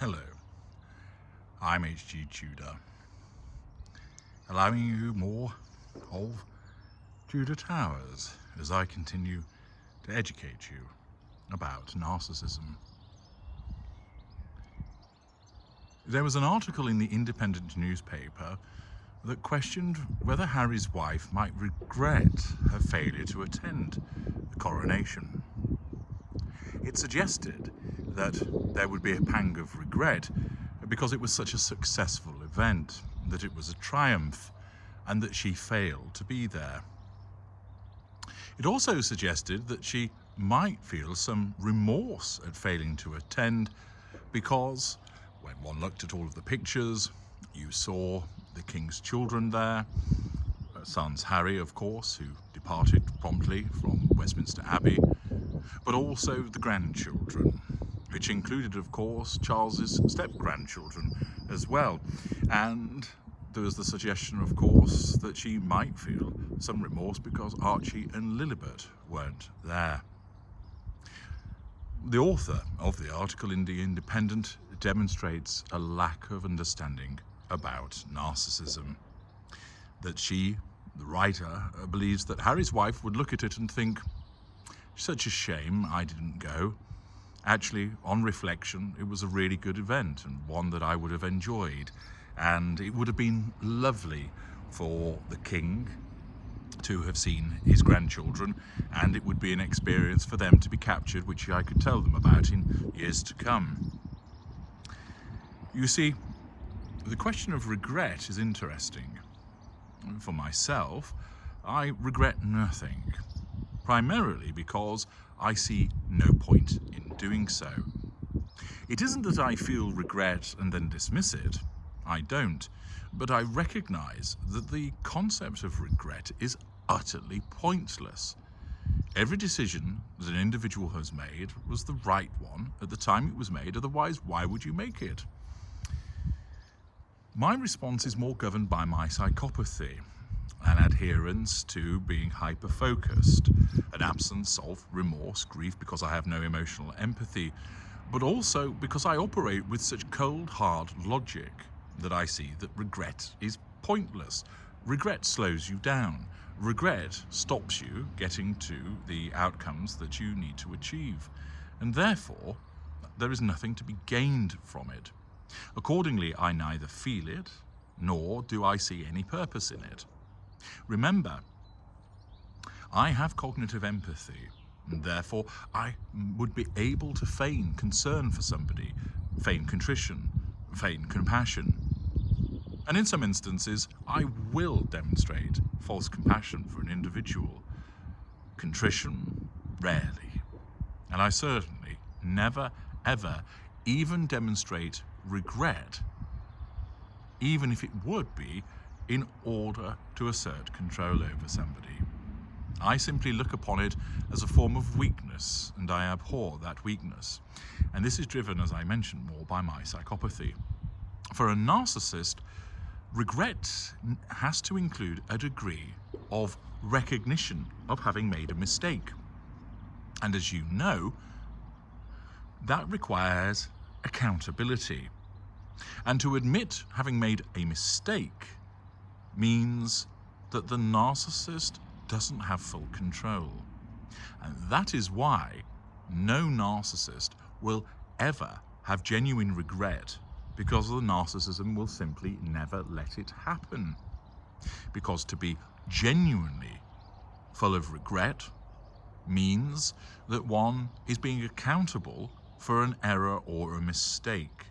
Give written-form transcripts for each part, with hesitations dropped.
Hello, I'm H.G. Tudor, allowing you more of Tudor Towers as I continue to educate you about narcissism. There was an article in the Independent newspaper that questioned whether Harry's wife might regret her failure to attend the coronation. It suggested that there would be a pang of regret because it was such a successful event, that it was a triumph, and that she failed to be there. It also suggested that she might feel some remorse at failing to attend because, when one looked at all of the pictures, you saw the King's children there, her sons Harry, of course, who departed promptly from Westminster Abbey, but also the grandchildren, which included, of course, Charles's step-grandchildren as well. And there was the suggestion, of course, that she might feel some remorse because Archie and Lilibet weren't there. The author of the article in The Independent demonstrates a lack of understanding about narcissism. That she, the writer, believes that Harry's wife would look at it and think, such a shame I didn't go. Actually, on reflection, it was a really good event and one that I would have enjoyed. And it would have been lovely for the King to have seen his grandchildren, and it would be an experience for them to be captured, which I could tell them about in years to come. You see, the question of regret is interesting. For myself, I regret nothing, primarily because I see no point in doing so. It isn't that I feel regret and then dismiss it. I don't. But I recognize that the concept of regret is utterly pointless. Every decision that an individual has made was the right one at the time it was made, otherwise why would you make it? My response is more governed by my psychopathy, an adherence to being hyper-focused, an absence of remorse, grief because I have no emotional empathy, but also because I operate with such cold, hard logic that I see that regret is pointless. Regret slows you down. Regret stops you getting to the outcomes that you need to achieve, and therefore there is nothing to be gained from it. Accordingly, I neither feel it, nor do I see any purpose in it. Remember, I have cognitive empathy, and therefore I would be able to feign concern for somebody, feign contrition, feign compassion. And in some instances, I will demonstrate false compassion for an individual. Contrition, rarely. And I certainly never, ever even demonstrate regret, even if it would be in order to assert control over somebody. I simply look upon it as a form of weakness, and I abhor that weakness. And this is driven, as I mentioned, more by my psychopathy. For a narcissist, regret has to include a degree of recognition of having made a mistake. And as you know, that requires accountability. And to admit having made a mistake means that the narcissist doesn't have full control. And that is why no narcissist will ever have genuine regret, because the narcissism will simply never let it happen. Because to be genuinely full of regret means that one is being accountable for an error or a mistake.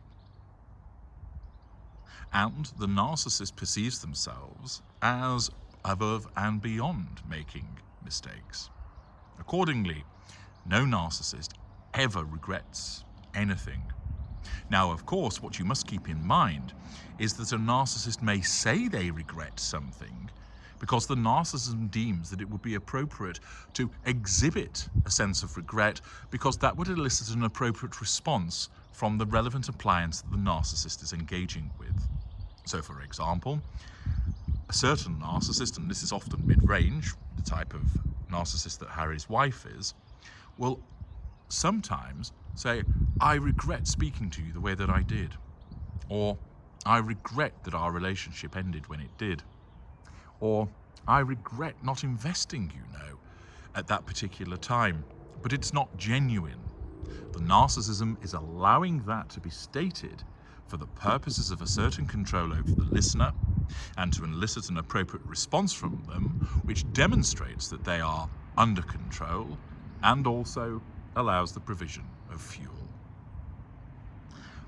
And the narcissist perceives themselves as above and beyond making mistakes. Accordingly, no narcissist ever regrets anything. Now, of course, what you must keep in mind is that a narcissist may say they regret something because the narcissism deems that it would be appropriate to exhibit a sense of regret because that would elicit an appropriate response from the relevant appliance that the narcissist is engaging with. So, for example, a certain narcissist, and this is often mid-range, the type of narcissist that Harry's wife is, will sometimes say, I regret speaking to you the way that I did. Or, I regret that our relationship ended when it did. Or, I regret not investing, at that particular time. But it's not genuine. The narcissism is allowing that to be stated for the purposes of asserting control over the listener and to elicit an appropriate response from them, which demonstrates that they are under control and also allows the provision of fuel.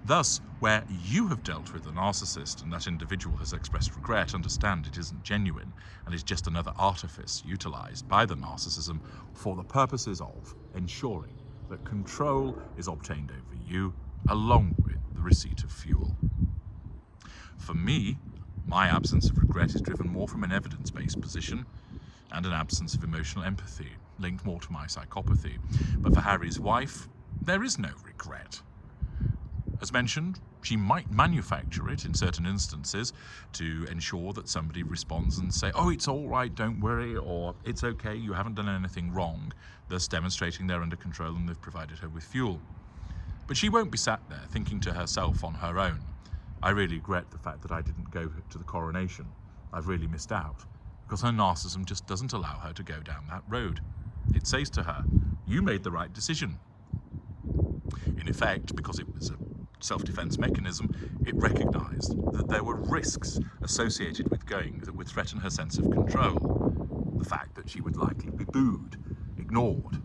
Thus, where you have dealt with a narcissist and that individual has expressed regret, understand it isn't genuine and is just another artifice utilised by the narcissism for the purposes of ensuring that control is obtained over you along with the receipt of fuel. For me, my absence of regret is driven more from an evidence-based position and an absence of emotional empathy, linked more to my psychopathy. But for Harry's wife, there is no regret. As mentioned, she might manufacture it in certain instances to ensure that somebody responds and say, oh, it's all right, don't worry, or it's okay, you haven't done anything wrong, thus demonstrating they're under control and they've provided her with fuel. But she won't be sat there thinking to herself on her own, I really regret the fact that I didn't go to the coronation. I've really missed out. Because her narcissism just doesn't allow her to go down that road. It says to her, you made the right decision. In effect, because it was a self-defense mechanism, it recognised that there were risks associated with going that would threaten her sense of control. The fact that she would likely be booed, ignored,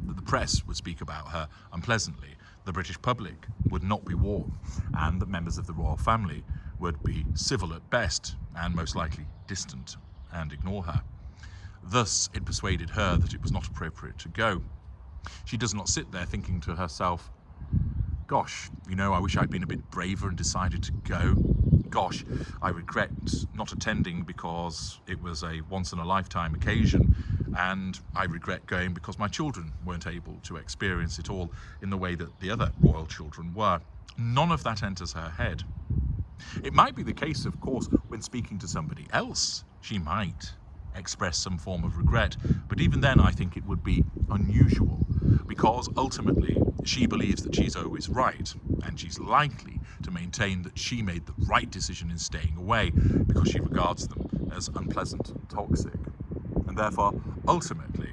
that the press would speak about her unpleasantly, the British public would not be warm, and that members of the royal family would be civil at best and most likely distant and ignore her. Thus, it persuaded her that it was not appropriate to go. She does not sit there thinking to herself, gosh, I wish I'd been a bit braver and decided to go. Gosh, I regret not attending because it was a once-in-a-lifetime occasion, and I regret going because my children weren't able to experience it all in the way that the other royal children were. None of that enters her head. It might be the case, of course, when speaking to somebody else, she might express some form of regret, but even then I think it would be unusual, because ultimately she believes that she's always right, and she's likely to maintain that she made the right decision in staying away because she regards them as unpleasant and toxic. And therefore, ultimately,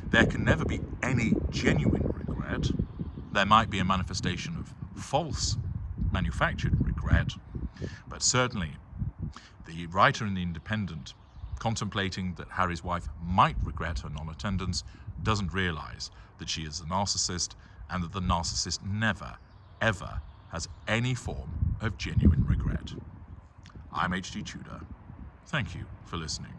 there can never be any genuine regret. There might be a manifestation of false, manufactured regret, but certainly the writer in The Independent, contemplating that Harry's wife might regret her non-attendance, doesn't realise that she is a narcissist and that the narcissist never, ever has any form of genuine regret. I'm H.D. Tudor. Thank you for listening.